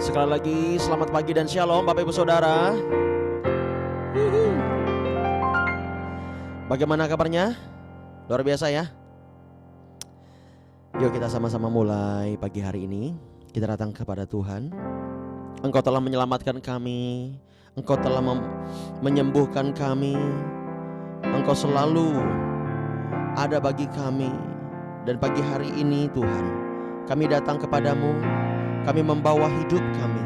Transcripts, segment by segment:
Sekali lagi selamat pagi dan shalom Bapak Ibu Saudara. Bagaimana kabarnya? Luar biasa ya. Yuk kita sama-sama mulai pagi hari ini. Kita datang kepada Tuhan. Engkau telah menyelamatkan kami. Engkau telah menyembuhkan kami. Engkau selalu ada bagi kami. Dan pagi hari ini Tuhan, kami datang kepadamu. Kami membawa hidup kami.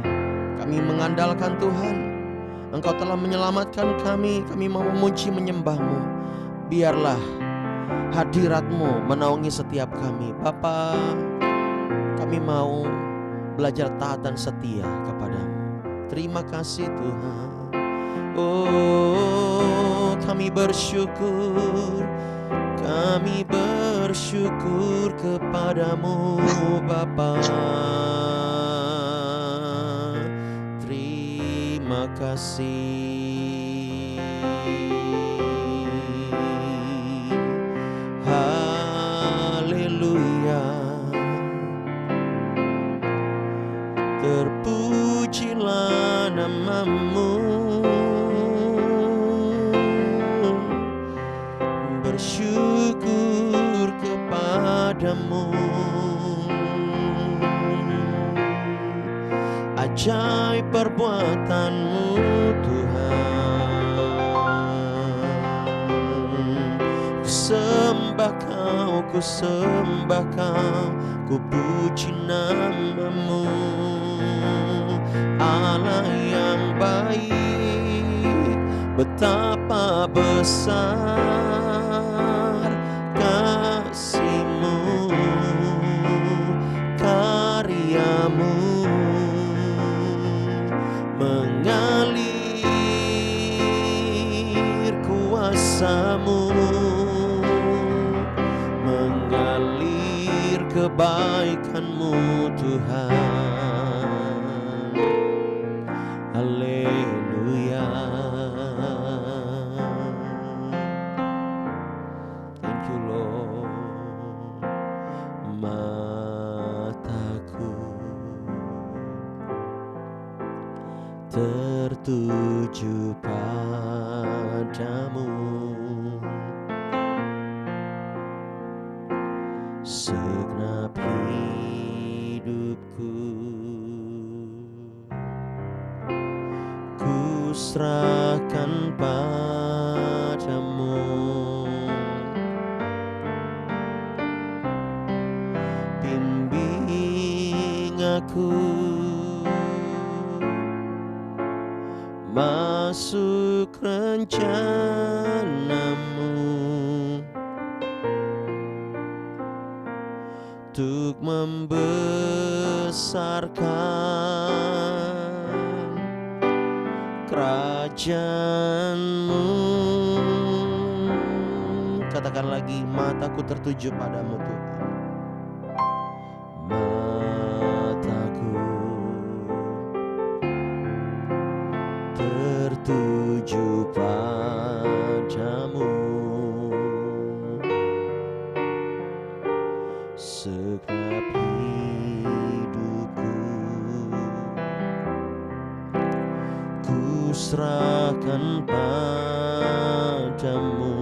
Kami mengandalkan Tuhan. Engkau telah menyelamatkan kami. Kami mau memuji menyembah-Mu. Biarlah hadirat-Mu menaungi setiap kami. Bapa, kami mau belajar taat dan setia kepadamu. Terima kasih Tuhan. Oh, kami bersyukur. Kami bersyukur kepadamu Bapa. Terima kasih. Haleluya. Terpujilah nama-Mu. Bersyukur kepadamu. Ajaib perbuatan-Mu Tuhan. Ku sembah Kau, ku sembah Kau, ku puji nama-Mu. Allah yang baik, betapa besar kasih-Mu, karya-Mu mengalir, kuasa-Mu mengalir, kebaikan-Mu Tuhan. Haleluya. Thank you Lord. Mataku tertuju padamu. Segenap hidupku ku serahkan padamu. Bimbing aku masuk rencana-Mu untuk membesarkan kerajaan-Mu. Katakan lagi, mataku tertuju padamu Tuhan. Mataku tertuju padamu. Segenap hidupku ku serahkan padamu.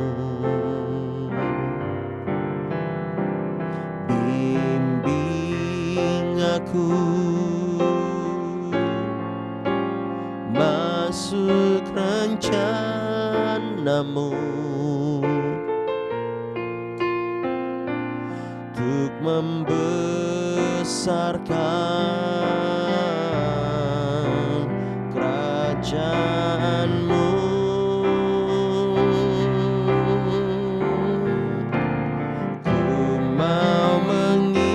Bimbing aku masuk rencana-Mu untuk membesarkan kerajaan-Mu. Ku mau mengikuti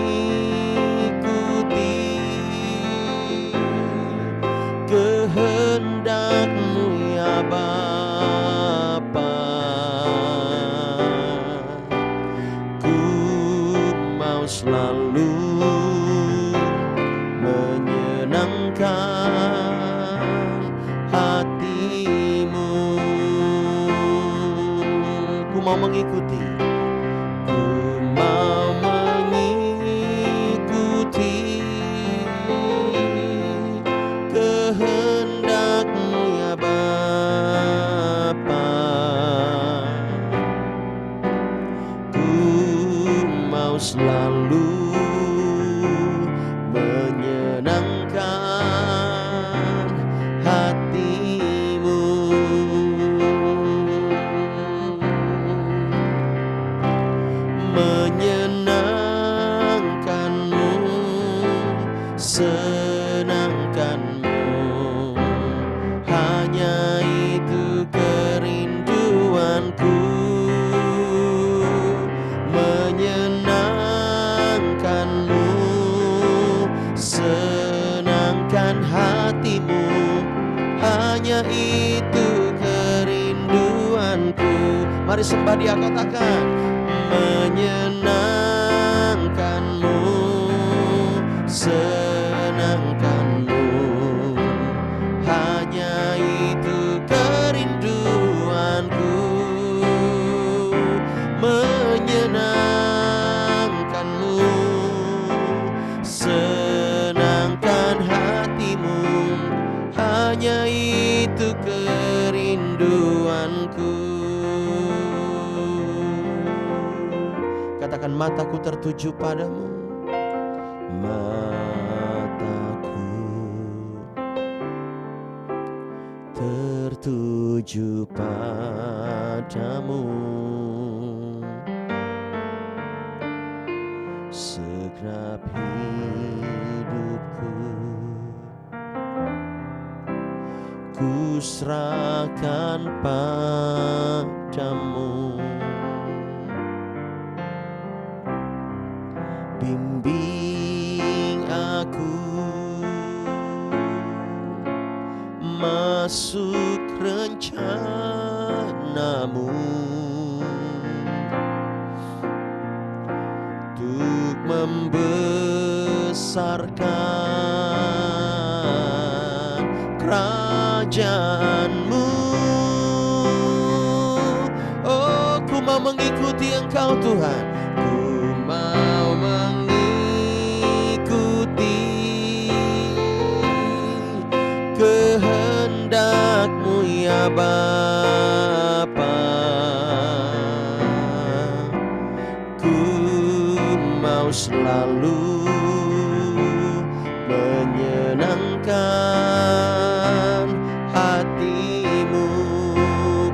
kehendak-Mu ya Bapa. Ku mau selalu menyenangkan hati-Mu. Ku mau mengikuti. Ku mau mengikuti selalu menyenangkan hatimu. Menyenangkanmu, senangkanmu, hanya itu kerinduanku. Menyenangkanmu, senangkan hatimu, hanya itu kerinduanku. Mari sembah Dia, katakan menyenangkanmu, senangkanmu, hanya itu kerinduanku. Menyenangkanmu, senangkan hatimu, hanya itu kerinduanku. Katakan, mataku tertuju padamu. Mataku tertuju padamu, segenap hidupku ku serahkan padamu. Bimbing aku masuk rencanamu, untuk membesarkan kerajaanmu. Oh, ku mau mengikuti Engkau Tuhan, ku mau mengikuti kehendak-Mu ya Bapa. Ku mau selalu menyenangkan hati-Mu.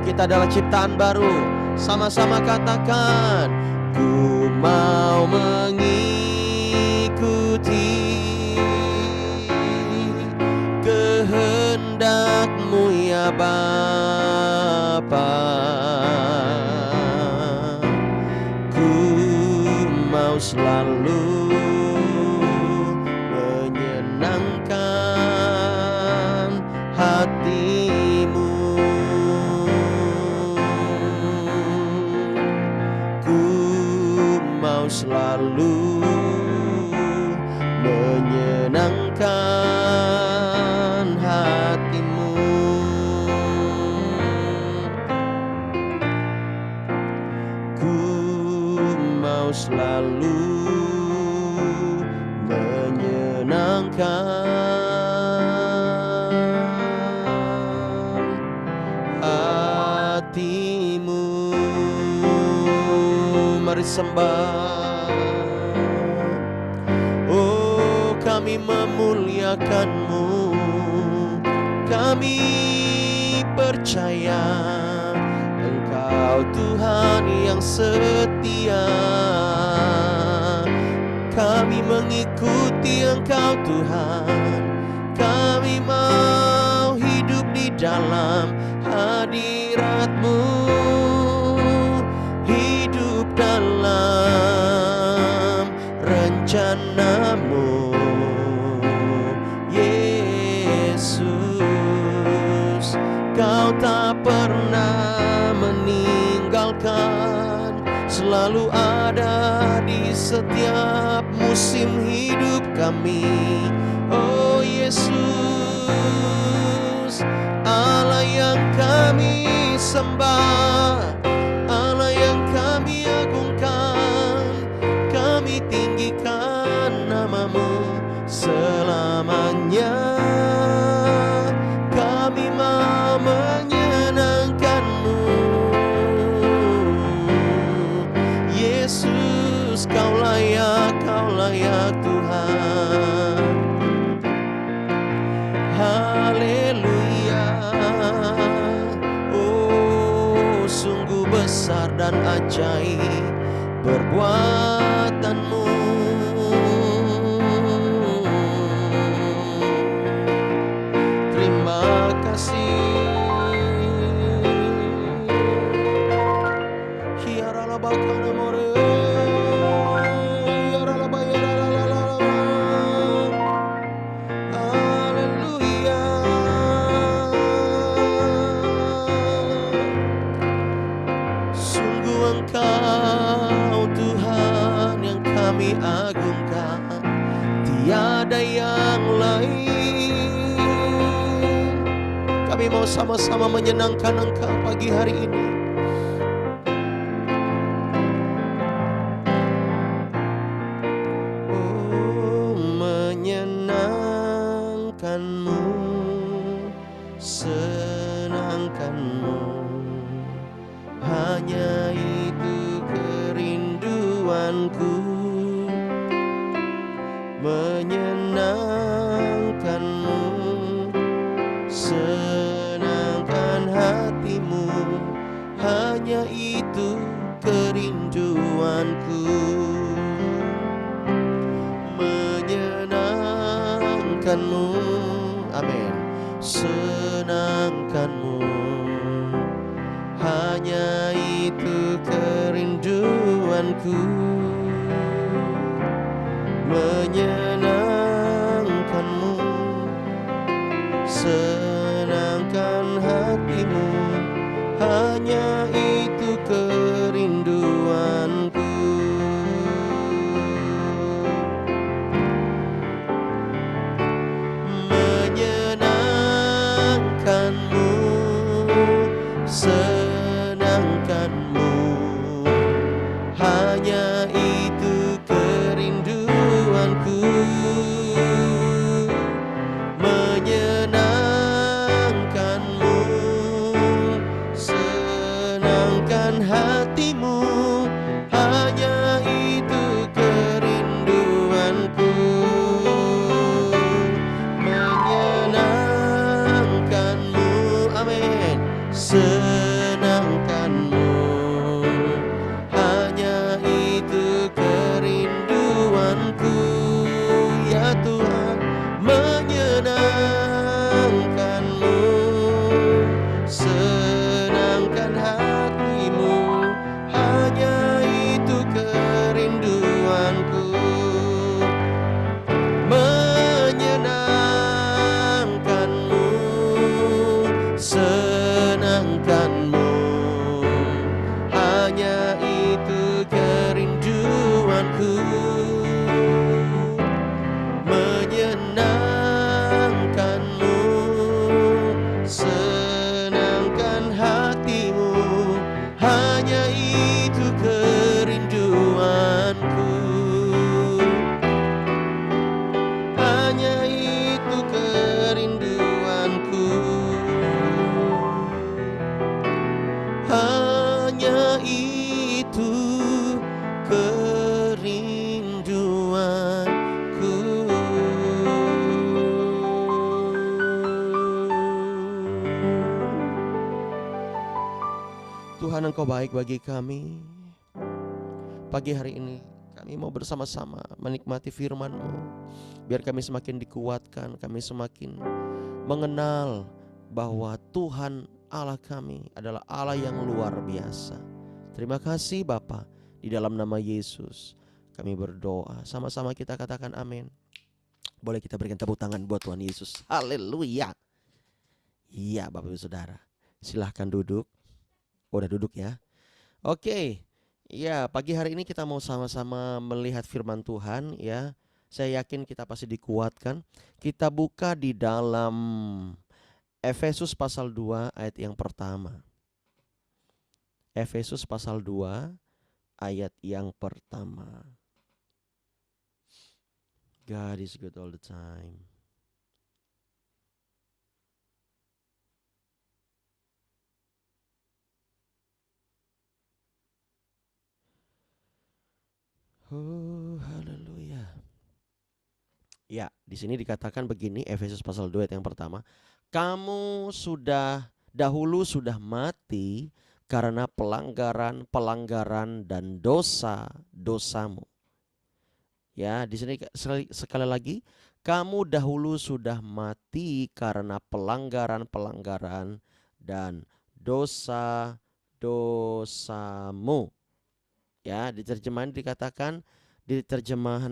Kita adalah ciptaan baru, sama-sama katakan, ku mau mengikuti kehendak-Mu ya Bapa. Ku mau selalu menyenangkan hati-Mu. Ku mau selalu menyenangkan hati-Mu. Ku mau selalu menyenangkan hati-Mu. Mari sembah. Oh, kami memuliakan-Mu, kami percaya Engkau Tuhan yang setia. Kami mengikuti Engkau Tuhan, kami mau hidup di dalam hadirat-Mu, hidup dalam rencana-Mu. Yesus, Kau tak pernah meninggalkan, selalu ada di setiap musim hidup kami. Oh Yesus, Allah yang kami sembah, Allah yang kami agungkan, kami tinggikan nama-Mu selamanya. Kami mau menyenangkan-Mu, Yesus, Kaulah yang ya Tuhan. Haleluya. Oh, sungguh besar dan ajaib perbuatan-Mu. Terima kasih. Haleluya. Sungguh Engkau Tuhan yang kami agungkan, tiada yang lain. Kami mau sama-sama menyenangkan Engkau pagi hari ini. Oh, menyenangkan-Mu, senangkan-Mu, hanya itu kerinduanku. Menyenangkan-Mu, senangkan hati-Mu, hanya itu kerinduanku. Menyenangkan-Mu, amin, senangkan-Mu, hanya itu kerinduanku. Menyenangkan-Mu, senangkan hati-Mu, hanya itu kerinduanku. Menyenangkan-Mu, senangkan-Mu, hanya itu kerinduanku. Menyenangkan-Mu, senangkan hati-Mu, hanya itu kerinduanku. Menyenangkan-Mu, amin, senangkan-Mu, hanya itu kerinduanku. Ya Tuhan, menyenangkan-Mu, senangkan hati-Mu, hanya itu kerinduanku. Menyenangkan-Mu, senangkan-Mu, hanya itu kerinduanku. Menyenangkan-Mu, senangkan hati-Mu, hanya itu kerinduanku. Hanya itu kerinduanku. Hanya itu kerinduanku. Tuhan, Engkau baik bagi kami. Pagi hari ini kami mau bersama-sama menikmati firman-Mu. Biar kami semakin dikuatkan, kami semakin mengenal bahwa Tuhan Allah kami adalah Allah yang luar biasa. Terima kasih Bapa, di dalam nama Yesus kami berdoa. Sama-sama kita katakan amin. Boleh kita berikan tepuk tangan buat Tuhan Yesus. Haleluya. Iya Bapak Ibu Saudara, silahkan duduk. Udah duduk ya. Oke. Ya, pagi hari ini kita mau sama-sama melihat firman Tuhan ya. Saya yakin kita pasti dikuatkan. Kita buka di dalam Efesus pasal 2 ayat yang pertama. Efesus pasal 2 ayat yang pertama. God is good all the time. Oh, haleluya. Ya, di sini dikatakan begini, Efesus pasal 2 ayat yang pertama. Kamu dahulu sudah mati karena pelanggaran dan dosa-dosamu. Ya, di sini sekali lagi, kamu dahulu sudah mati karena pelanggaran dan dosa-dosamu. Ya, di terjemahan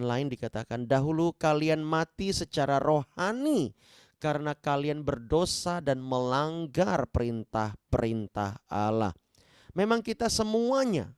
lain dikatakan, dahulu kalian mati secara rohani karena kalian berdosa dan melanggar perintah-perintah Allah. Memang kita semuanya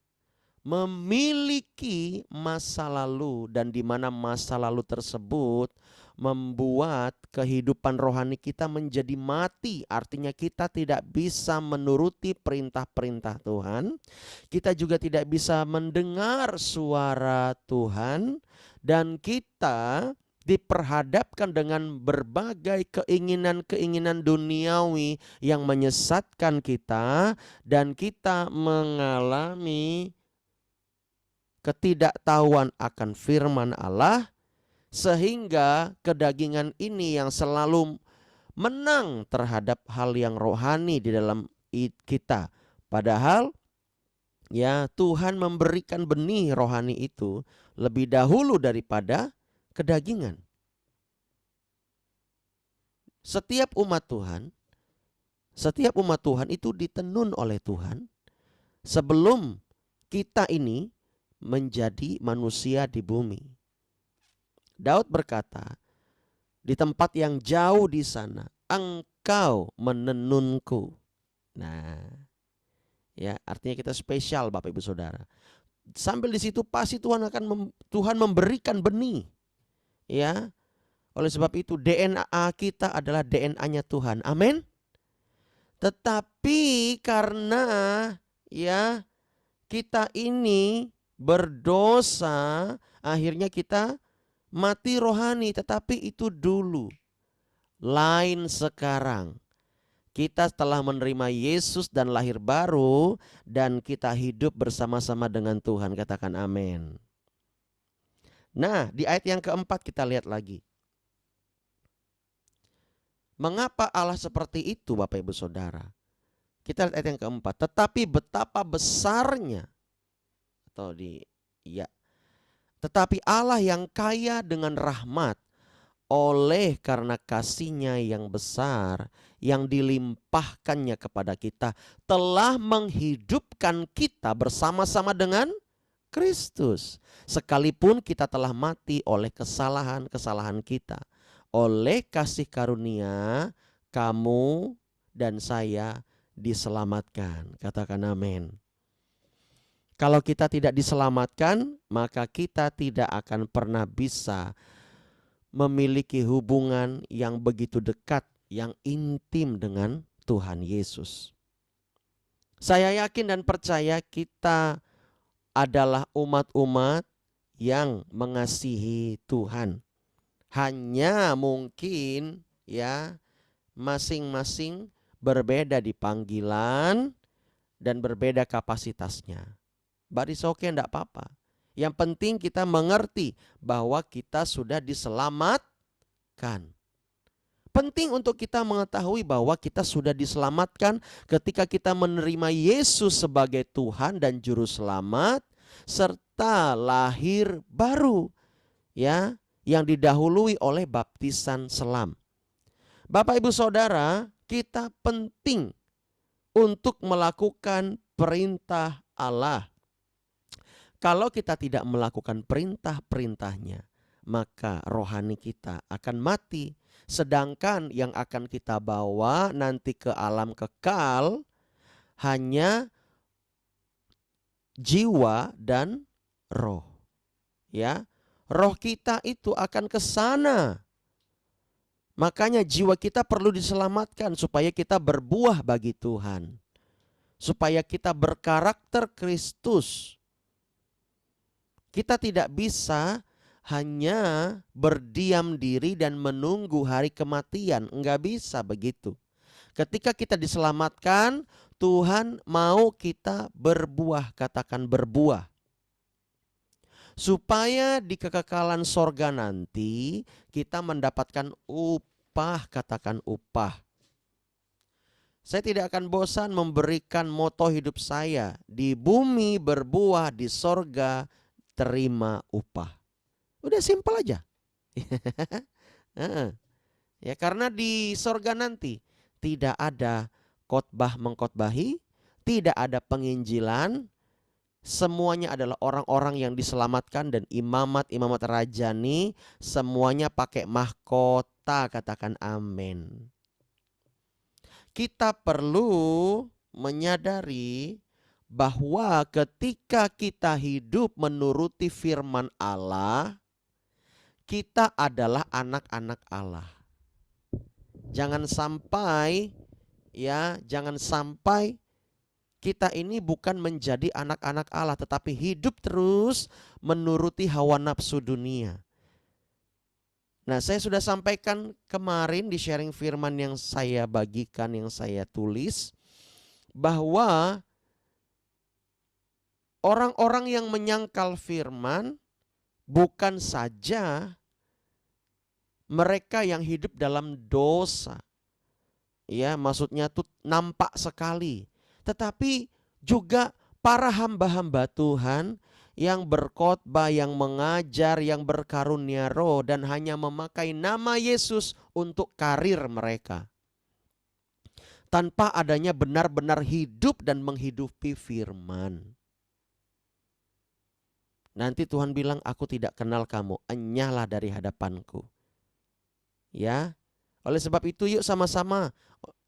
memiliki masa lalu, dan di mana masa lalu tersebut membuat kehidupan rohani kita menjadi mati. Artinya kita tidak bisa menuruti perintah-perintah Tuhan. Kita juga tidak bisa mendengar suara Tuhan, dan kita diperhadapkan dengan berbagai keinginan-keinginan duniawi yang menyesatkan kita, dan kita mengalami ketidaktahuan akan firman Allah, sehingga kedagingan ini yang selalu menang terhadap hal yang rohani di dalam kita. Padahal ya, Tuhan memberikan benih rohani itu lebih dahulu daripada kedagingan. Setiap umat Tuhan itu ditenun oleh Tuhan sebelum kita ini menjadi manusia di bumi. Daud berkata, di tempat yang jauh di sana, Engkau menenunku. Nah, ya, artinya kita spesial, Bapak Ibu Saudara. Sambil di situ pasti Tuhan memberikan benih. Ya. Oleh sebab itu DNA kita adalah DNA-nya Tuhan. Amin. Tetapi karena ya kita ini berdosa, akhirnya kita mati rohani. Tetapi itu dulu, lain sekarang. Kita telah menerima Yesus dan lahir baru, dan kita hidup bersama-sama dengan Tuhan. Katakan amin. Nah, di ayat yang keempat kita lihat lagi. Mengapa Allah seperti itu, Bapak Ibu Saudara? Kita lihat ayat yang keempat. Tetapi betapa besarnya, tetapi Allah yang kaya dengan rahmat, oleh karena kasih-Nya yang besar yang dilimpahkannya kepada kita, telah menghidupkan kita bersama-sama dengan Kristus. Sekalipun kita telah mati oleh kesalahan-kesalahan kita, oleh kasih karunia kamu dan saya diselamatkan. Katakan amin. Kalau kita tidak diselamatkan, maka kita tidak akan pernah bisa memiliki hubungan yang begitu dekat, yang intim dengan Tuhan Yesus. Saya yakin dan percaya kita adalah umat-umat yang mengasihi Tuhan. Hanya mungkin ya masing-masing berbeda di panggilan dan berbeda kapasitasnya. But it's okay, enggak apa-apa. Yang penting kita mengerti bahwa kita sudah diselamatkan. Penting untuk kita mengetahui bahwa kita sudah diselamatkan ketika kita menerima Yesus sebagai Tuhan dan Juru Selamat, serta lahir baru, ya, yang didahului oleh baptisan selam. Bapak Ibu Saudara, kita penting untuk melakukan perintah Allah. Kalau kita tidak melakukan perintah-perintahnya, maka rohani kita akan mati. Sedangkan yang akan kita bawa nanti ke alam kekal hanya jiwa dan roh. Ya, roh kita itu akan ke sana. Makanya jiwa kita perlu diselamatkan supaya kita berbuah bagi Tuhan. Supaya kita berkarakter Kristus. Kita tidak bisa hanya berdiam diri dan menunggu hari kematian. Enggak bisa begitu. Ketika kita diselamatkan, Tuhan mau kita berbuah. Katakan berbuah. Supaya di kekekalan sorga nanti kita mendapatkan upah, katakan upah. Saya tidak akan bosan memberikan moto hidup saya. Di bumi berbuah, di sorga terima upah. Udah simpel aja. Ya, karena di sorga nanti tidak ada khotbah mengkhotbahi, tidak ada penginjilan, semuanya adalah orang-orang yang diselamatkan, dan imamat rajani semuanya pakai mahkota, katakan amin. Kita perlu menyadari bahwa ketika kita hidup menuruti firman Allah, kita adalah anak-anak Allah. Jangan sampai kita ini bukan menjadi anak-anak Allah, tetapi hidup terus menuruti hawa nafsu dunia. Nah, saya sudah sampaikan kemarin di sharing firman yang saya bagikan, yang saya tulis, bahwa orang-orang yang menyangkal firman bukan saja mereka yang hidup dalam dosa. Ya, maksudnya tuh nampak sekali. Tetapi juga para hamba-hamba Tuhan yang berkhotbah, yang mengajar, yang berkarunia roh, dan hanya memakai nama Yesus untuk karir mereka, tanpa adanya benar-benar hidup dan menghidupi firman. Nanti Tuhan bilang, aku tidak kenal kamu, enyahlah dari hadapanku. Ya, oleh sebab itu yuk sama-sama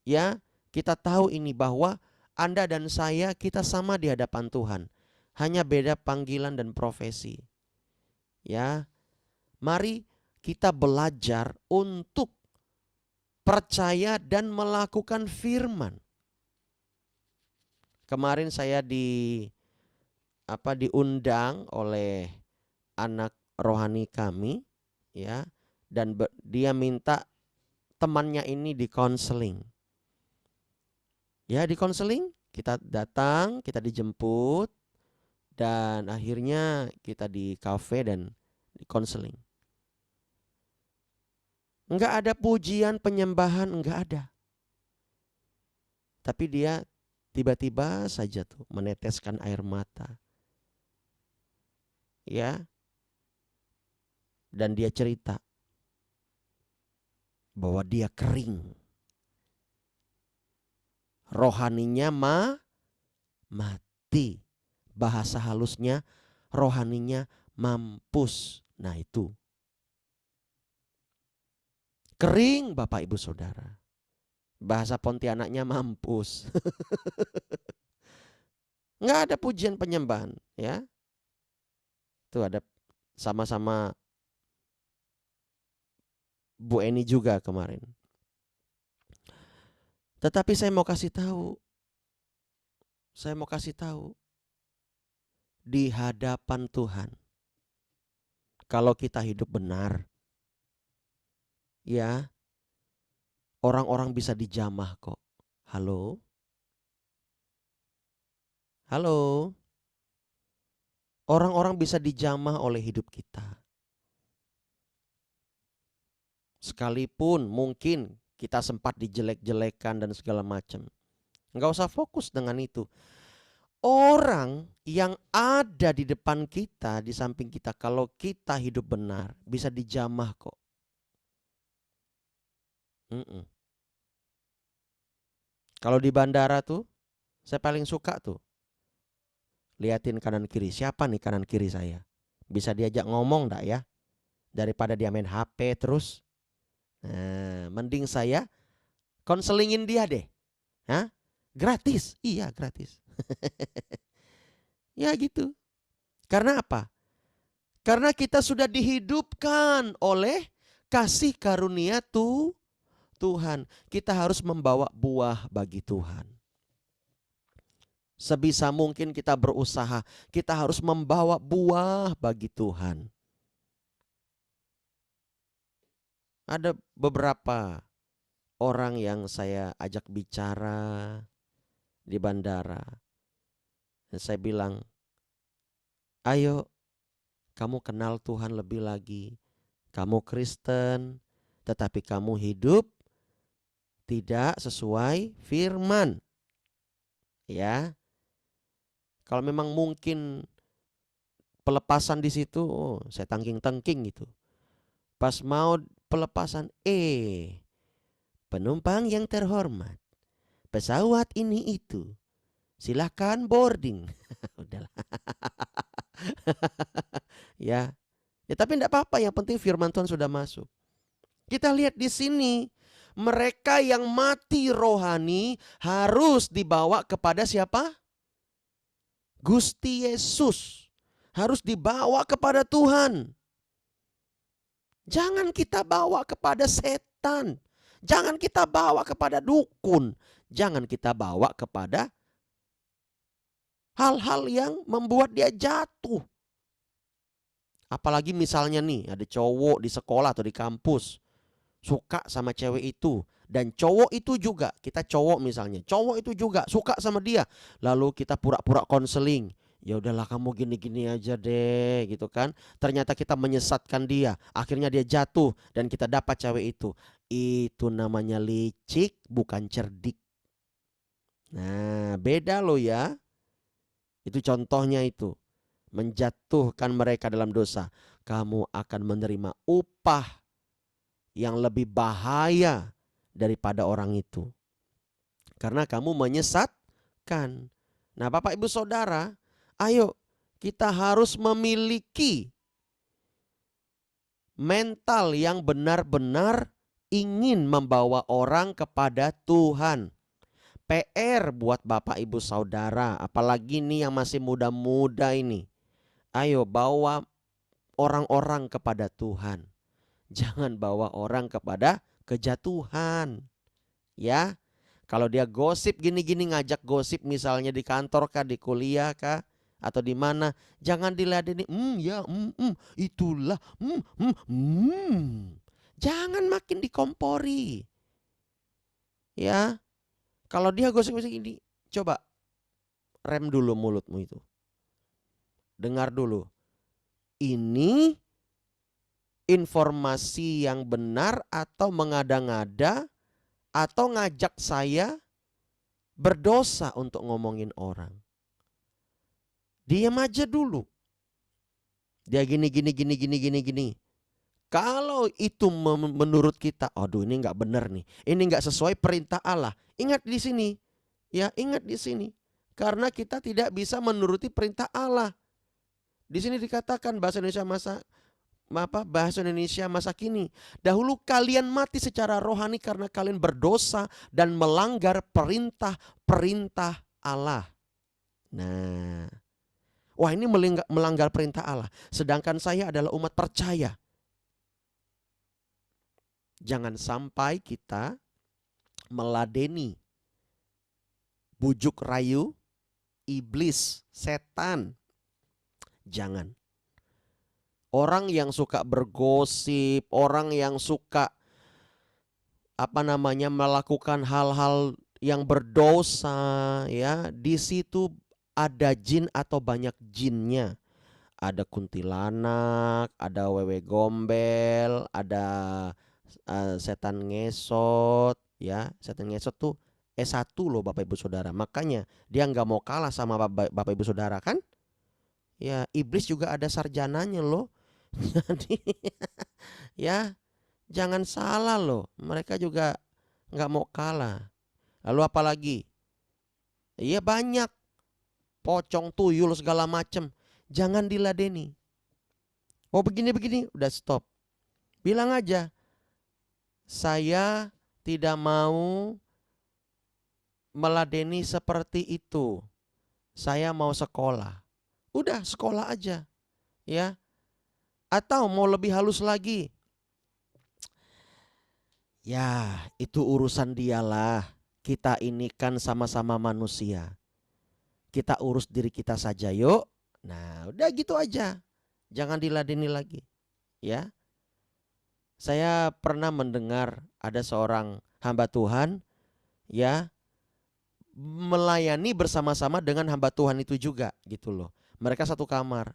ya kita tahu ini bahwa Anda dan saya kita sama di hadapan Tuhan. Hanya beda panggilan dan profesi. Ya, mari kita belajar untuk percaya dan melakukan firman. Kemarin saya diundang oleh anak rohani kami, ya, dan dia minta temannya ini di konseling. Ya, di konseling kita datang, kita dijemput, dan akhirnya kita di kafe dan di konseling. Enggak ada pujian, penyembahan, enggak ada. Tapi dia tiba-tiba saja tuh meneteskan air mata. Ya. Dan dia cerita bahwa dia kering. Rohaninya mati. Bahasa halusnya rohaninya mampus. Nah itu. Kering Bapak Ibu Saudara. Bahasa Pontianaknya mampus. Nggak ada pujian penyembahan, ya. Itu ada sama-sama Bu Eni juga kemarin. Tetapi saya mau kasih tahu. Di hadapan Tuhan, kalau kita hidup benar, ya, orang-orang bisa dijamah kok. Halo? Halo? Orang-orang bisa dijamah oleh hidup kita. Sekalipun mungkin kita sempat dijelek-jelekan dan segala macam. Enggak usah fokus dengan itu. Orang yang ada di depan kita, di samping kita, kalau kita hidup benar, bisa dijamah kok. Kalau di bandara tuh, saya paling suka tuh liatin kanan kiri. Siapa nih kanan kiri saya? Bisa diajak ngomong enggak ya? Daripada dia main HP terus. Nah, mending saya konselingin dia deh. Hah? Gratis? Iya gratis. Ya gitu. Karena apa? Karena kita sudah dihidupkan oleh kasih karunia Tuhan. Kita harus membawa buah bagi Tuhan. Sebisa mungkin kita berusaha, kita harus membawa buah bagi Tuhan. Ada beberapa orang yang saya ajak bicara di bandara. Dan saya bilang, ayo kamu kenal Tuhan lebih lagi. Kamu Kristen, tetapi kamu hidup tidak sesuai firman. Ya. Kalau memang mungkin pelepasan di situ, saya tangking-tangking gitu. Pas mau pelepasan, penumpang yang terhormat, pesawat ini itu, silahkan boarding. Udahlah. Ya, tapi tidak apa-apa. Yang penting firman Tuhan sudah masuk. Kita lihat di sini, mereka yang mati rohani harus dibawa kepada siapa? Gusti Yesus. Harus dibawa kepada Tuhan. Jangan kita bawa kepada setan. Jangan kita bawa kepada dukun. Jangan kita bawa kepada hal-hal yang membuat dia jatuh. Apalagi misalnya nih, ada cowok di sekolah atau di kampus suka sama cewek itu, dan cowok itu juga, kita cowok misalnya, cowok itu juga suka sama dia. Lalu kita pura-pura konseling. Ya udahlah, kamu gini-gini aja deh, gitu kan. Ternyata kita menyesatkan dia. Akhirnya dia jatuh dan kita dapat cewek itu. Itu namanya licik, bukan cerdik. Nah, beda loh ya. Itu contohnya itu. Menjatuhkan mereka dalam dosa. Kamu akan menerima upah yang lebih bahaya daripada orang itu. Karena kamu menyesatkan. Nah, Bapak Ibu Saudara, ayo kita harus memiliki mental yang benar-benar ingin membawa orang kepada Tuhan. PR buat Bapak Ibu Saudara, apalagi nih yang masih muda-muda ini. Ayo bawa orang-orang kepada Tuhan. Jangan bawa orang kepada kejatuhan. Ya. Kalau dia gosip gini-gini, ngajak gosip misalnya di kantor kah, di kuliah kah, atau di mana, jangan diladeni. Itulah. Jangan makin dikompori. Ya. Kalau dia gosip-gosip gini, coba rem dulu mulutmu itu. Dengar dulu. Ini informasi yang benar atau mengada-ngada atau ngajak saya berdosa untuk ngomongin orang. Diam aja dulu. Dia gini. Kalau itu menurut kita, aduh ini nggak benar nih. Ini nggak sesuai perintah Allah. Ingat di sini. Ya, ingat di sini. Karena kita tidak bisa menuruti perintah Allah. Di sini dikatakan bahasa Indonesia masa kini. Dahulu kalian mati secara rohani karena kalian berdosa dan melanggar perintah Allah. Nah, wah ini melanggar perintah Allah. Sedangkan saya adalah umat percaya. Jangan sampai kita meladeni bujuk rayu iblis, setan. Jangan. Orang yang suka bergosip, orang yang suka melakukan hal-hal yang berdosa, ya, di situ ada jin atau banyak jinnya. Ada kuntilanak, ada wewe gombel, ada setan ngesot, ya. Setan ngesot tuh S1 loh Bapak Ibu Saudara. Makanya dia nggak mau kalah sama Bapak Ibu Saudara kan? Ya, iblis juga ada sarjananya loh. Jadi ya, jangan salah loh. Mereka juga nggak mau kalah. Lalu apalagi? Iya banyak. Pocong, tuyul segala macem. Jangan diladeni. Oh begini, udah stop. Bilang aja, saya tidak mau meladeni seperti itu. Saya mau sekolah. Udah sekolah aja. Ya. Atau mau lebih halus lagi. Ya, itu urusan dialah. Kita ini kan sama-sama manusia. Kita urus diri kita saja yuk. Nah, udah gitu aja. Jangan diladeni lagi. Ya. Saya pernah mendengar ada seorang hamba Tuhan ya melayani bersama-sama dengan hamba Tuhan itu juga gitu loh. Mereka satu kamar.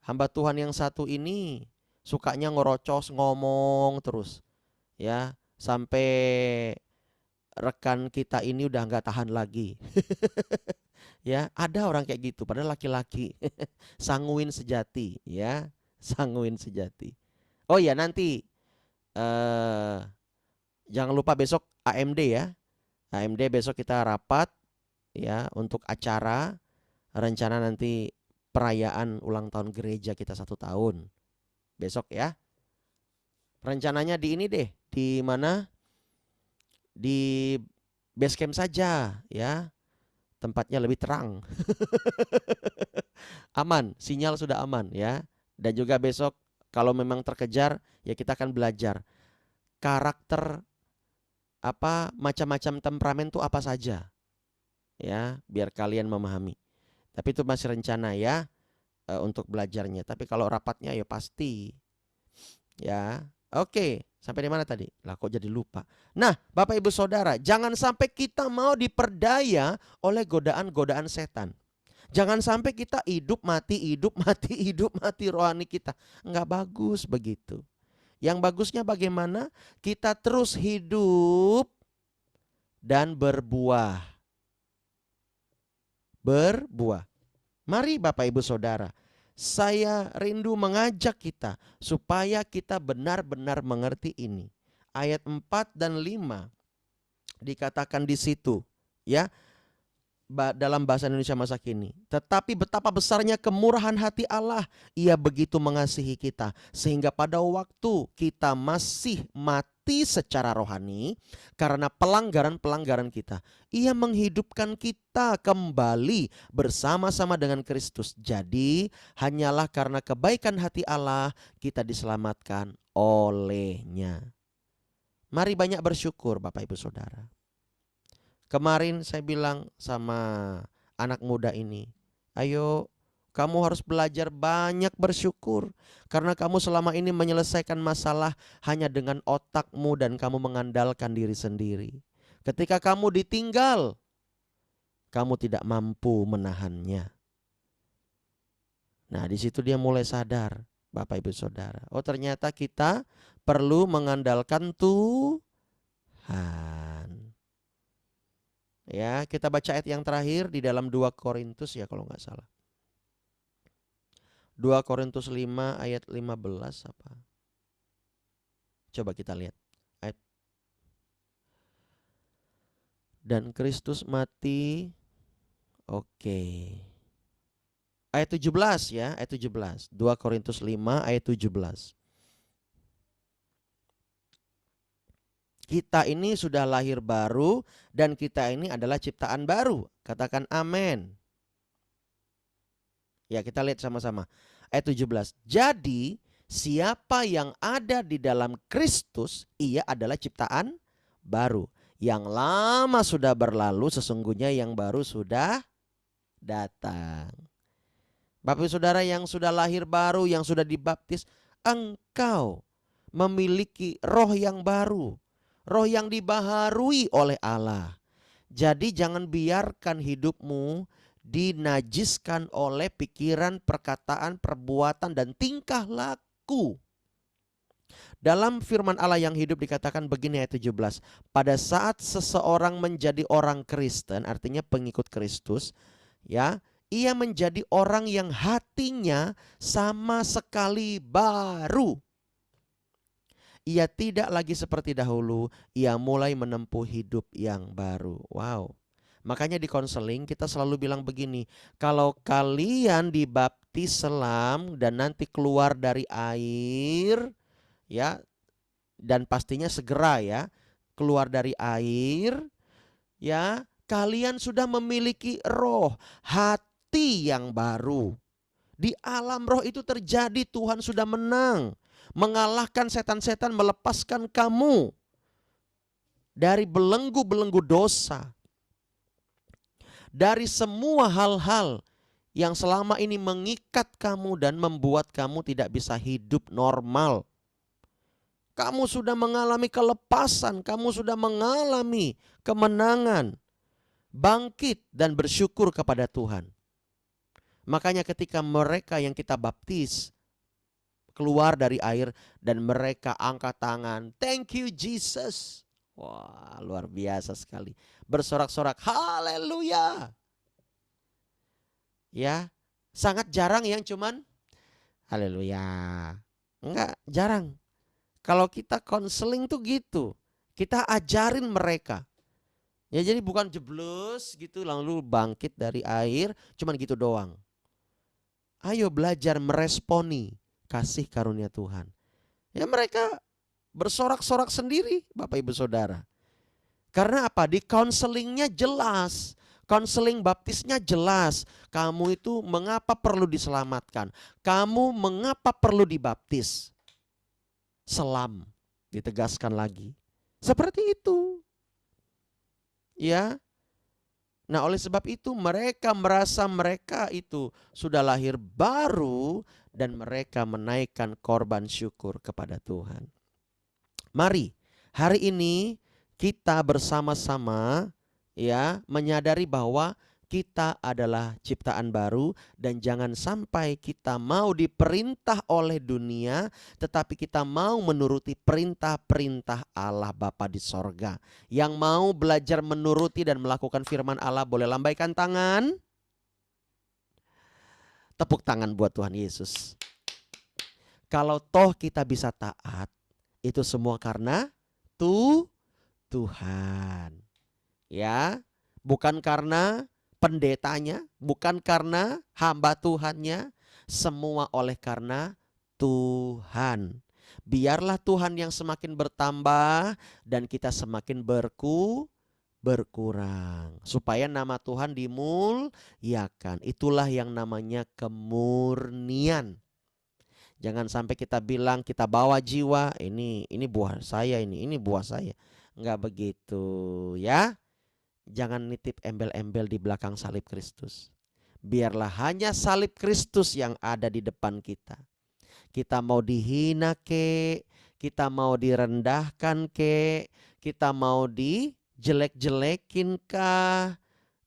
Hamba Tuhan yang satu ini sukanya ngerocos, ngomong terus, ya, sampai rekan kita ini udah nggak tahan lagi. Ya, ada orang kayak gitu, padahal laki-laki. Sanguin sejati, ya, sanguin sejati. Oh ya, nanti jangan lupa besok AMD ya. AMD besok kita rapat ya untuk acara rencana nanti perayaan ulang tahun gereja kita 1 tahun. Besok ya. Rencananya di ini deh, di mana? Di base camp saja ya. Tempatnya lebih terang. Aman, sinyal sudah aman ya. Dan juga besok kalau memang terkejar ya kita akan belajar karakter apa macam-macam temperamen itu apa saja. Ya, biar kalian memahami. Tapi itu masih rencana ya untuk belajarnya. Tapi kalau rapatnya ya pasti. Ya. Oke, sampai di mana tadi? Lah kok jadi lupa. Nah, Bapak Ibu Saudara, jangan sampai kita mau diperdaya oleh godaan-godaan setan. Jangan sampai kita hidup mati, hidup mati, hidup mati rohani kita. Enggak bagus begitu. Yang bagusnya bagaimana? Kita terus hidup dan berbuah. Berbuah. Mari Bapak Ibu Saudara, saya rindu mengajak kita supaya kita benar-benar mengerti ini. Ayat 4 dan 5 dikatakan di situ ya, dalam bahasa Indonesia masa kini. Tetapi betapa besarnya kemurahan hati Allah, Ia begitu mengasihi kita sehingga pada waktu kita masih mati secara rohani karena pelanggaran-pelanggaran kita, Ia menghidupkan kita kembali bersama-sama dengan Kristus. Jadi hanyalah karena kebaikan hati Allah kita diselamatkan olehnya. Mari banyak bersyukur Bapak Ibu Saudara. Kemarin saya bilang sama anak muda ini, ayo kamu harus belajar banyak bersyukur. Karena kamu selama ini menyelesaikan masalah hanya dengan otakmu dan kamu mengandalkan diri sendiri. Ketika kamu ditinggal, kamu tidak mampu menahannya. Nah, di situ dia mulai sadar, Bapak Ibu Saudara. Oh, ternyata kita perlu mengandalkan Tuhan. Ya, kita baca ayat yang terakhir di dalam 2 Korintus ya kalau nggak salah. 2 Korintus 5 ayat 15 apa? Coba kita lihat. Dan Kristus mati. Oke. Ayat 17 ya, ayat 17. 2 Korintus 5 ayat 17. Kita ini sudah lahir baru dan kita ini adalah ciptaan baru. Katakan amin. Ya, kita lihat sama-sama. Ayat 17. Jadi siapa yang ada di dalam Kristus, ia adalah ciptaan baru. Yang lama sudah berlalu, sesungguhnya yang baru sudah datang. Bapak Ibu Saudara yang sudah lahir baru, yang sudah dibaptis, engkau memiliki roh yang baru. Roh yang dibaharui oleh Allah. Jadi jangan biarkan hidupmu dinajiskan oleh pikiran, perkataan, perbuatan, dan tingkah laku. Dalam firman Allah yang hidup dikatakan begini ayat 17. Pada saat seseorang menjadi orang Kristen, artinya pengikut Kristus, ya, ia menjadi orang yang hatinya sama sekali baru. Ia tidak lagi seperti dahulu, ia mulai menempuh hidup yang baru. Wow. Makanya di konseling kita selalu bilang begini, kalau kalian dibaptis selam dan nanti keluar dari air, ya, dan pastinya segera ya, keluar dari air, ya, kalian sudah memiliki roh, hati yang baru. Di alam roh itu terjadi, Tuhan sudah menang. Mengalahkan setan-setan, melepaskan kamu dari belenggu-belenggu dosa. Dari semua hal-hal yang selama ini mengikat kamu dan membuat kamu tidak bisa hidup normal. Kamu sudah mengalami kelepasan, kamu sudah mengalami kemenangan. Bangkit dan bersyukur kepada Tuhan. Makanya ketika mereka yang kita baptis keluar dari air dan mereka angkat tangan, thank you Jesus. Wah, luar biasa sekali. Bersorak-sorak, haleluya. Ya, sangat jarang yang cuman haleluya. Enggak, jarang. Kalau kita konseling tuh gitu. Kita ajarin mereka. Ya jadi bukan jeblus gitu lalu bangkit dari air, cuman gitu doang. Ayo belajar meresponi kasih karunia Tuhan. Ya mereka bersorak-sorak sendiri Bapak Ibu Saudara. Karena apa? Di counselingnya jelas. Konseling baptisnya jelas. Kamu itu mengapa perlu diselamatkan. Kamu mengapa perlu dibaptis. Selam. Ditegaskan lagi. Seperti itu. Ya. Nah oleh sebab itu mereka merasa mereka itu sudah lahir baru dan mereka menaikkan korban syukur kepada Tuhan. Mari hari ini kita bersama-sama ya menyadari bahwa kita adalah ciptaan baru dan jangan sampai kita mau diperintah oleh dunia tetapi kita mau menuruti perintah-perintah Allah Bapa di sorga. Yang mau belajar menuruti dan melakukan firman Allah boleh lambaikan tangan. Tepuk tangan buat Tuhan Yesus. Kalau toh kita bisa taat, itu semua karena Tuhan. Ya, bukan karena pendetanya, bukan karena hamba Tuhannya, semua oleh karena Tuhan. Biarlah Tuhan yang semakin bertambah dan kita semakin berkurang. Supaya nama Tuhan dimuliakan. Itulah yang namanya kemurnian. Jangan sampai kita bilang kita bawa jiwa, ini buah saya, ini buah saya. Enggak begitu ya. Jangan nitip embel-embel di belakang salib Kristus. Biarlah hanya salib Kristus yang ada di depan kita. Kita mau dihina ke, kita mau direndahkan ke, kita mau dijelek-jelekin kah,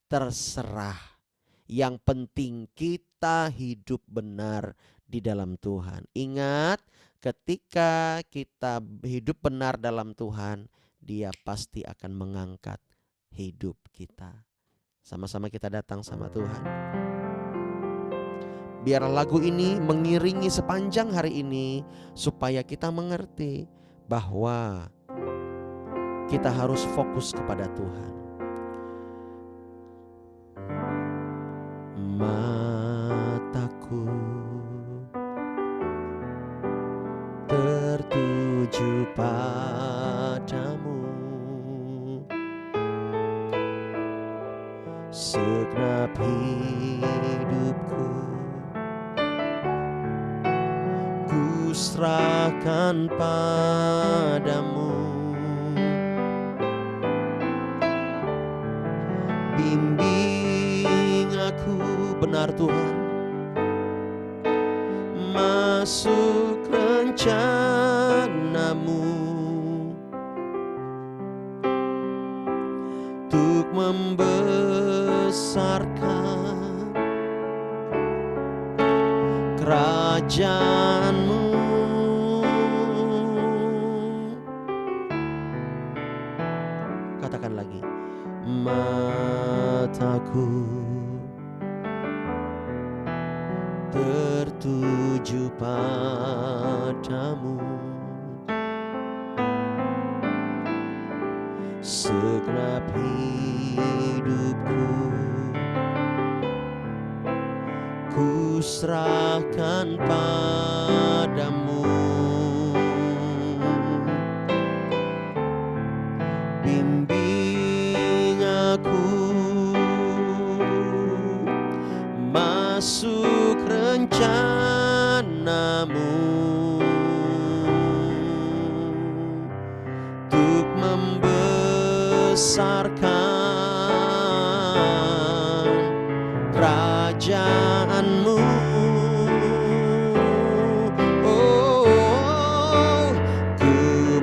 terserah. Yang penting kita hidup benar di dalam Tuhan. Ingat, ketika kita hidup benar dalam Tuhan, Dia pasti akan mengangkat hidup kita. Sama-sama kita datang sama Tuhan. Biar lagu ini mengiringi sepanjang hari ini supaya kita mengerti bahwa kita harus fokus kepada Tuhan. Mataku tertuju padamu, segenap hidupku ku serahkan padamu. Bimbing aku benar Tuhan, masuk rencanamu untuk membesarkan kerajaanmu. Katakan lagi. Mataku tertuju padamu, segenap hidupku ku serahkan padamu. Bimbing aku masuk rencanamu untuk membesarkan kerajaanmu. Oh, ku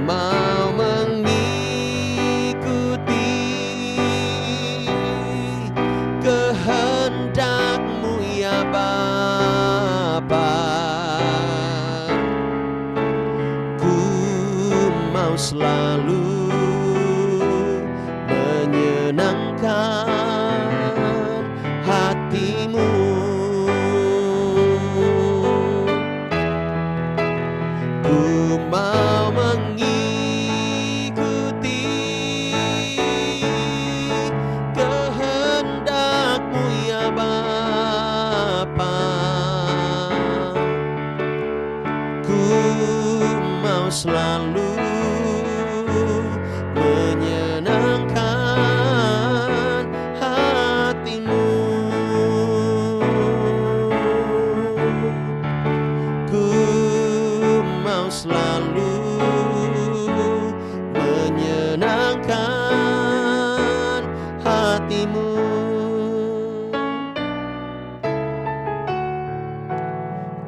mau mengikuti kehendak-Mu ya Bapa. selalu menyenangkan hatimu. Ku mau mengikuti kehendak-Mu ya Bapa. Ku mau selalu menyenangkan hatimu. Ku mau selalu menyenangkan hatimu.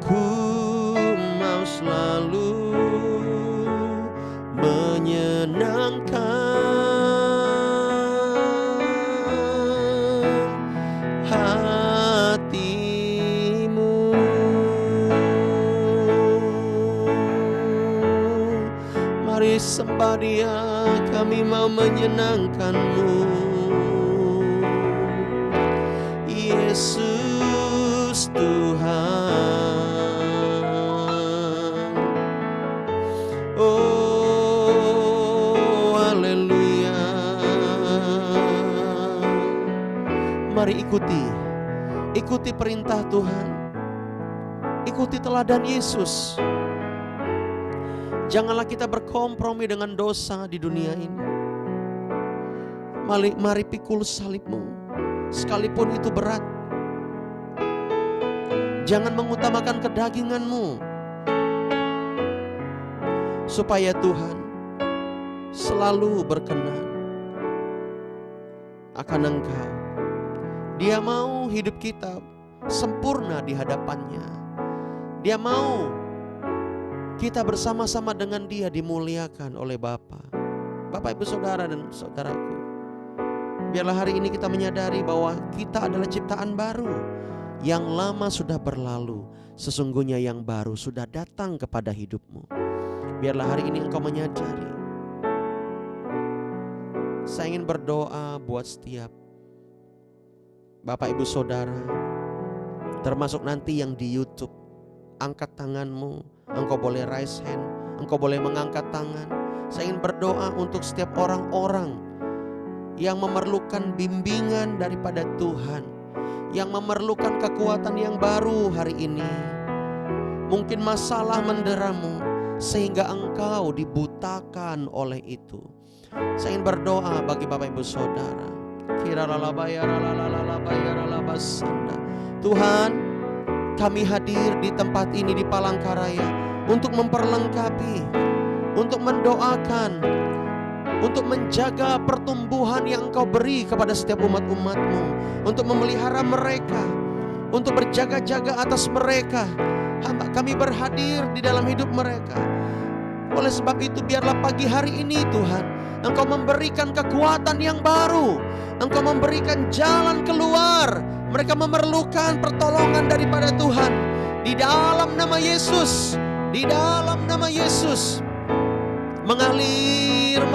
Ku mau selalu menyenangkan hatimu. Mari sembah Dia, kami mau menyenangkan-Mu, Yesus Tuhan. Oh, haleluya. Mari ikuti perintah Tuhan, ikuti teladan Yesus. Janganlah kita berkompromi dengan dosa di dunia ini. Mari pikul salib-Mu, sekalipun itu berat. Jangan mengutamakan kedagingan-Mu, supaya Tuhan selalu berkenan akan Engkau. Dia mau hidup kita sempurna di hadapan-Nya. Dia mau kita bersama-sama dengan Dia dimuliakan oleh Bapa. Bapak, Ibu, Saudara dan saudaraku, biarlah hari ini kita menyadari bahwa kita adalah ciptaan baru. Yang lama sudah berlalu, sesungguhnya yang baru sudah datang kepada hidupmu. Biarlah hari ini engkau menyadari. Saya ingin berdoa buat setiap Bapak, Ibu, Saudara, termasuk nanti yang di YouTube. Angkat tanganmu, engkau boleh raise hand, engkau boleh mengangkat tangan. Saya ingin berdoa untuk setiap orang-orang yang memerlukan bimbingan daripada Tuhan, yang memerlukan kekuatan yang baru hari ini. Mungkin masalah menderamu sehingga engkau dibutakan oleh itu. Saya ingin berdoa bagi Bapak, Ibu, Saudara. Tuhan, kami hadir di tempat ini di Palangkaraya untuk memperlengkapi, untuk mendoakan, untuk menjaga pertumbuhan yang Engkau beri kepada setiap umat-umat-Mu, untuk memelihara mereka, untuk berjaga-jaga atas mereka. Hamba kami berhadir di dalam hidup mereka. Oleh sebab itu biarlah pagi hari ini Tuhan, Engkau memberikan kekuatan yang baru, Engkau memberikan jalan keluar. Mereka memerlukan pertolongan daripada Tuhan. Di dalam nama Yesus, di dalam nama Yesus, mengalir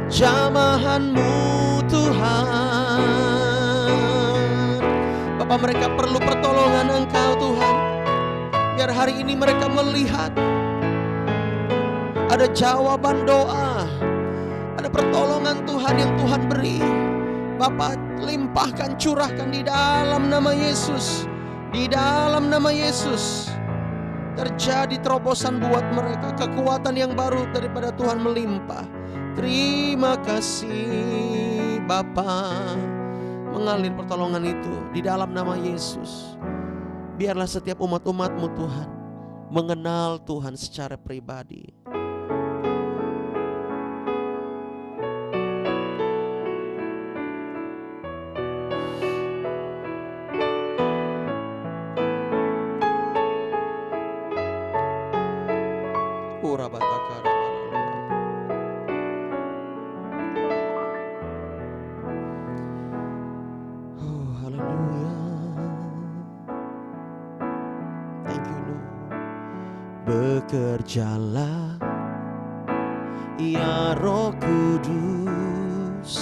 jamahan-Mu Tuhan. Bapak, mereka perlu pertolongan Engkau Tuhan. Biar hari ini mereka melihat ada jawaban doa, ada pertolongan Tuhan yang Tuhan beri. Bapak, limpahkan, curahkan di dalam nama Yesus. Di dalam nama Yesus terjadi terobosan buat mereka, kekuatan yang baru daripada Tuhan melimpah. Terima kasih Bapa. Mengalir pertolongan itu di dalam nama Yesus. Biarlah setiap umat-umat-Mu Tuhan mengenal Tuhan secara pribadi. bekerjalah ya Roh Kudus,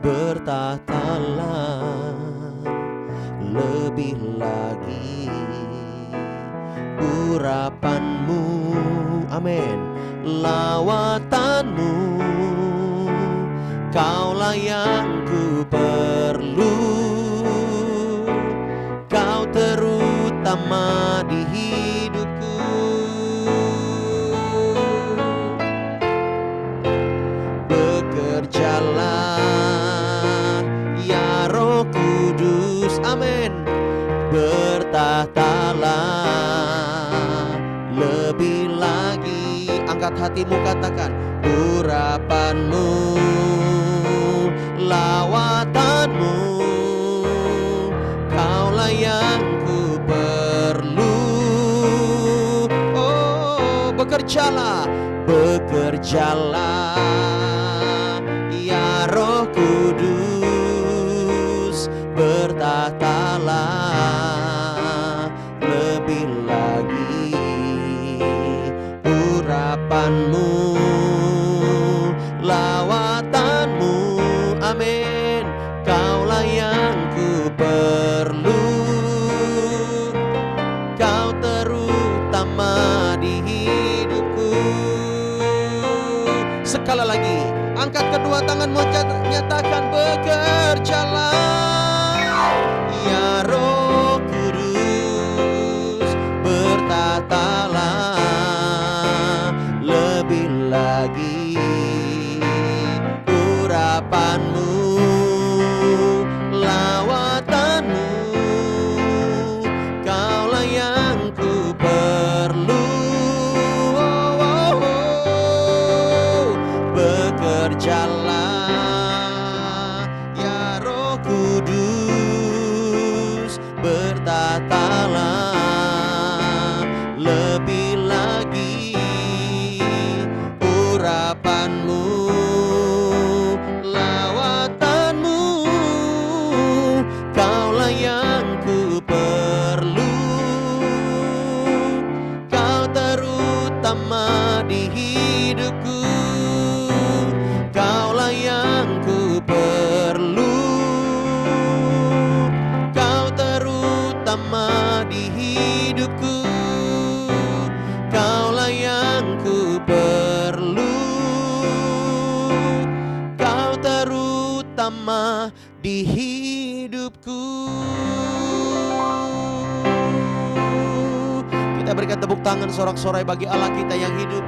bertahtalah lebih lagi urapanmu, amin, lawatanmu, kaulah yang ku perlu, kau terutama di hidupku. Bekerjalah ya Roh Kudus, amin, bertahtalah lebih lagi. Angkat hatimu, katakan, urapanmu, lawatanmu, kaulah yang ku perlu. Oh, bekerjalah, bekerjalah ya Roh Kudus, bertahtalah lebih lagi urapanmu, lawatanmu, amin, kaulah yang ku perlu, kau terutama di hidupku. Sekali lagi, angkat kedua tanganmu, nyatakan, bekerjalah ya Roh Kudus, bertahtalah lebih lagi urapanmu, lawatanmu, kaulah yang ku perlu. Oh, oh, oh. Bekerjalah ya Roh Kudus, bertahtalah lebih lagi urapanmu, lawatanmu, kaulah yang ku perlu, kau terutama di hidupku, kaulah yang ku perlu, kau terutama di hidupku, kaulah yang ku perlu, kau terutama di hidupku. Kita berikan tepuk tangan sorak-sorai bagi Allah kita yang hidup.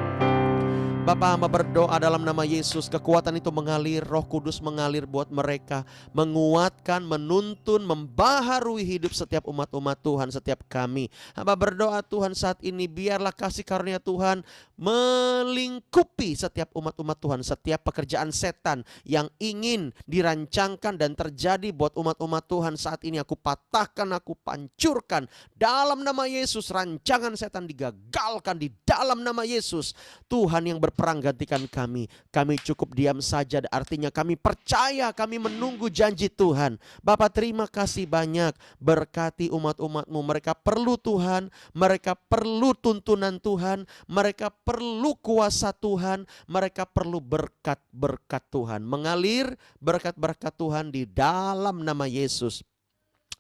Bapa, hamba berdoa dalam nama Yesus, kekuatan itu mengalir, Roh Kudus mengalir buat mereka, menguatkan, menuntun, membaharui hidup setiap umat-umat Tuhan, setiap kami. Hamba berdoa Tuhan saat ini, biarlah kasih karunia Tuhan melingkupi setiap umat-umat Tuhan, setiap pekerjaan setan yang ingin dirancangkan dan terjadi buat umat-umat Tuhan saat ini, aku patahkan, aku pancurkan dalam nama Yesus. Rancangan setan digagalkan di dalam nama Yesus. Tuhan yang berperang gantikan kami. Kami cukup diam saja, artinya kami percaya, kami menunggu janji Tuhan. Bapa, terima kasih banyak, berkati umat-umat-Mu. Mereka perlu Tuhan, mereka perlu tuntunan Tuhan, mereka perlu kuasa Tuhan, mereka perlu berkat-berkat Tuhan. Mengalir berkat-berkat Tuhan di dalam nama Yesus.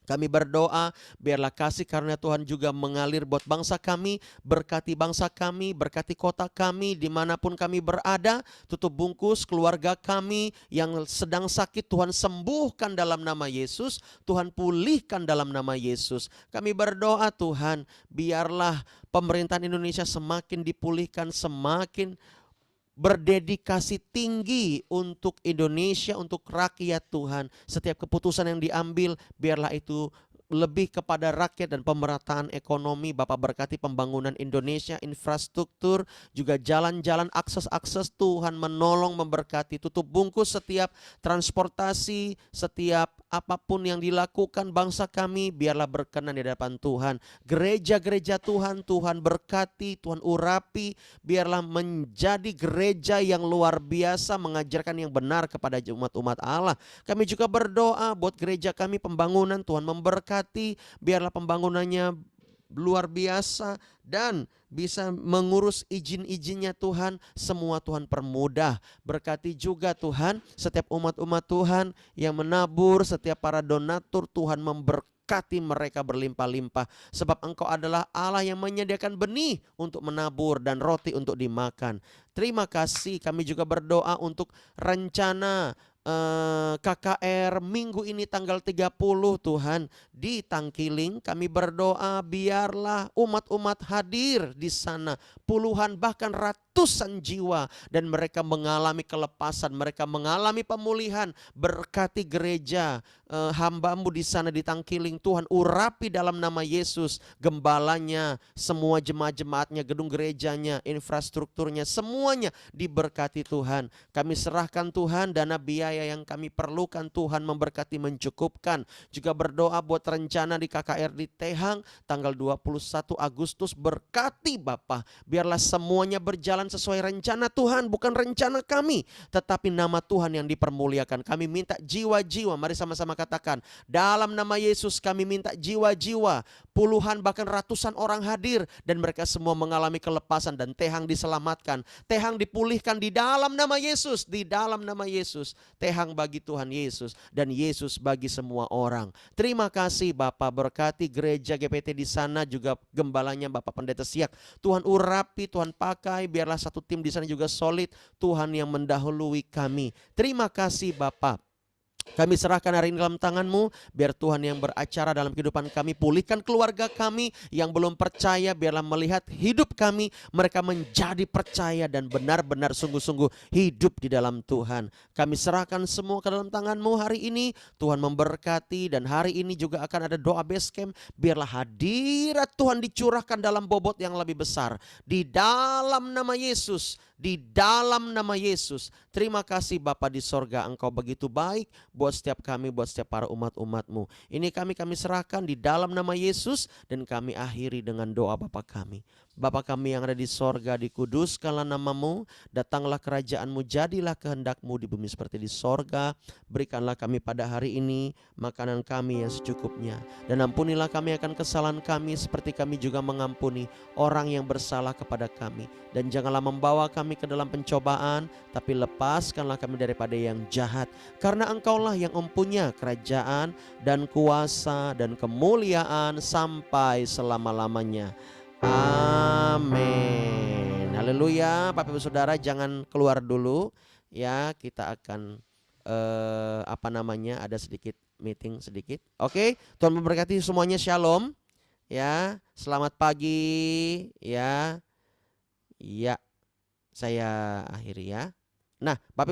Kami berdoa, biarlah kasih karunia Tuhan juga mengalir buat bangsa kami, berkati bangsa kami, berkati kota kami, dimanapun kami berada. Tutup bungkus keluarga kami yang sedang sakit, Tuhan sembuhkan dalam nama Yesus, Tuhan pulihkan dalam nama Yesus. Kami berdoa Tuhan, biarlah pemerintahan Indonesia semakin dipulihkan, semakin berdedikasi tinggi untuk Indonesia, untuk rakyat Tuhan. Setiap keputusan yang diambil, biarlah itu lebih kepada rakyat dan pemerataan ekonomi. Bapak berkati pembangunan Indonesia, infrastruktur, juga jalan-jalan, akses-akses. Tuhan menolong, memberkati. Tutup bungkus setiap transportasi, setiap apapun yang dilakukan bangsa kami, biarlah berkenan di hadapan Tuhan. Gereja-gereja Tuhan, Tuhan berkati, Tuhan urapi, biarlah menjadi gereja yang luar biasa, mengajarkan yang benar kepada umat-umat Allah. Kami juga berdoa buat gereja kami, pembangunan, Tuhan memberkati, biarlah pembangunannya luar biasa dan bisa mengurus izin-izinnya Tuhan. Semua Tuhan permudah. Berkati juga Tuhan setiap umat-umat Tuhan yang menabur, setiap para donatur. Tuhan memberkati mereka berlimpah-limpah. Sebab Engkau adalah Allah yang menyediakan benih untuk menabur dan roti untuk dimakan. Terima kasih. Kami juga berdoa untuk rencana KKR minggu ini tanggal 30 Tuhan di Tangkiling. Kami berdoa biarlah umat-umat hadir di sana, puluhan bahkan ratusan jiwa, dan mereka mengalami kelepasan, mereka mengalami pemulihan. Berkati gereja hamba-Mu di sana di Tangkiling Tuhan, urapi dalam nama Yesus gembalanya, semua jemaat-jemaatnya, gedung gerejanya, infrastrukturnya, semuanya diberkati Tuhan. Kami serahkan Tuhan dana biaya yang kami perlukan, Tuhan memberkati mencukupkan. Juga berdoa buat rencana di KKR di Tehang tanggal 21 Agustus, berkati Bapa, biarlah semuanya berjalan sesuai rencana Tuhan, bukan rencana kami, tetapi nama Tuhan yang dipermuliakan. Kami minta jiwa-jiwa, mari sama-sama katakan, dalam nama Yesus kami minta jiwa-jiwa, puluhan bahkan ratusan orang hadir dan mereka semua mengalami kelepasan dan Tehang diselamatkan, Tehang dipulihkan di dalam nama Yesus, di dalam nama Yesus. Tehang bagi Tuhan Yesus dan Yesus bagi semua orang. Terima kasih Bapak, berkati gereja GPT di sana, juga gembalanya Bapak Pendeta Siak. Tuhan urapi, Tuhan pakai, biarlah satu tim di sana juga solid. Tuhan yang mendahului kami. Terima kasih Bapak. Kami serahkan hari ini dalam tangan-Mu, biar Tuhan yang beracara dalam kehidupan kami, pulihkan keluarga kami yang belum percaya, biarlah melihat hidup kami, mereka menjadi percaya dan benar-benar sungguh-sungguh hidup di dalam Tuhan. Kami serahkan semua ke dalam tangan-Mu hari ini, Tuhan memberkati, dan hari ini juga akan ada doa base camp, biarlah hadirat Tuhan dicurahkan dalam bobot yang lebih besar, di dalam nama Yesus, di dalam nama Yesus. Terima kasih Bapa di sorga, Engkau begitu baik buat setiap kami, buat setiap para umat-umat-Mu. Ini kami serahkan di dalam nama Yesus, dan kami akhiri dengan doa Bapa kami. Bapa kami yang ada di sorga, dikuduskanlah nama-Mu, datanglah kerajaan-Mu, jadilah kehendak-Mu di bumi seperti di sorga. Berikanlah kami pada hari ini makanan kami yang secukupnya, dan ampunilah kami akan kesalahan kami seperti kami juga mengampuni orang yang bersalah kepada kami. Dan janganlah membawa kami ke dalam pencobaan, tapi lepaskanlah kami daripada yang jahat. Karena Engkaulah yang mempunyai kerajaan dan kuasa dan kemuliaan sampai selama-lamanya. Amin. Haleluya. Bapak Ibu Saudara jangan keluar dulu ya, kita akan ada sedikit meeting sedikit. Oke, Tuhan memberkati semuanya. Shalom. Ya, selamat pagi ya. Ya, saya akhiri ya. Nah, Bapak